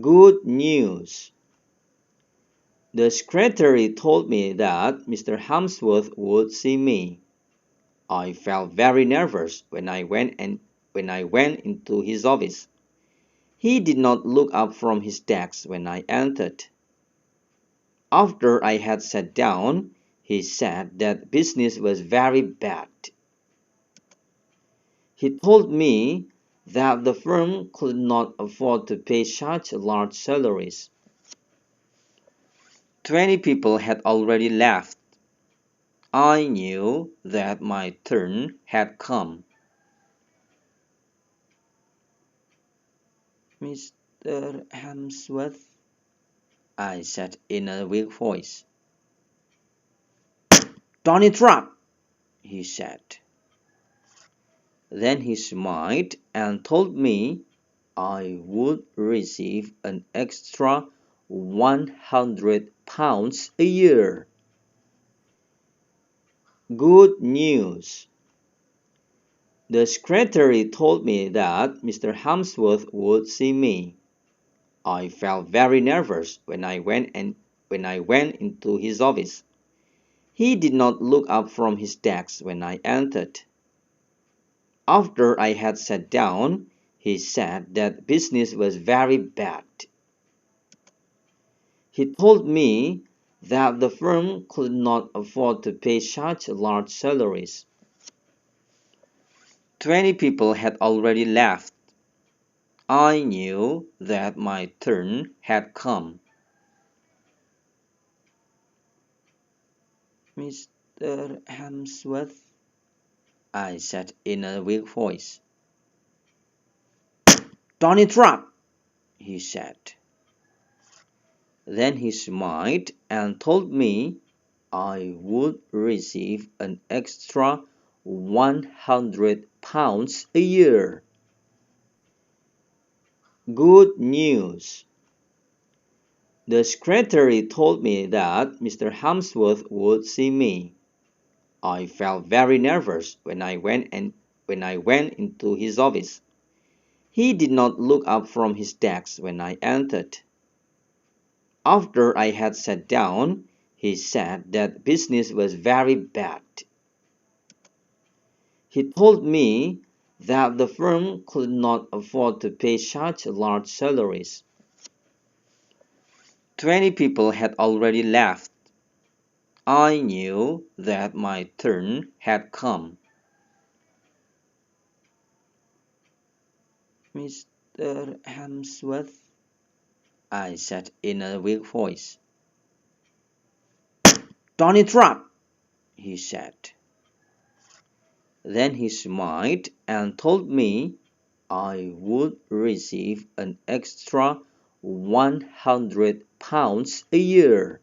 Good news. The secretary told me that Mr. Harmsworth would see me. I felt very nervous when I went into his office. He did not look up from his desk when I entered. After I had sat down, he said that business was very bad. He told me that the firm could not afford to pay such large salaries. 20 people had already left. I knew that my turn had come. Mr. Hemsworth, I said in a weak voice. Don't interrupt, he said. Then he smiled and told me I would receive an extra £100 a year. Good news. The secretary told me that Mr. Harmsworth would see me. I felt very nervous when I went into his office. He did not look up from his desk when I entered. After I had sat down, he said that business was very bad. He told me that the firm could not afford to pay such large salaries. 20 people had already left. I knew that my turn had come. Mr. Hemsworth, I said in a weak voice. Don't interrupt, he said. Then he smiled and told me I would receive an extra £100 a year. Good news. The secretary told me that Mr. Harmsworth would see me. I felt very nervous when I went into his office. He did not look up from his desk when I entered. After I had sat down, he said that business was very bad. He told me that the firm could not afford to pay such large salaries. 20 people had already left. I knew that my turn had come. Mr. Hemsworth, I said in a weak voice. Good news. The secretary told me that Mr. Harmsworth would see me. I felt very nervous when I went into his office. He did not look up from his desk when I entered. After I had sat down, he said that business was very bad. He told me that the firm could not afford to pay such large salaries. 20 people had already left. I knew that my turn had come. Mr. Hemsworth, I said in a weak voice. Don't interrupt, he said. Then he smiled and told me I would receive an extra £100 a year.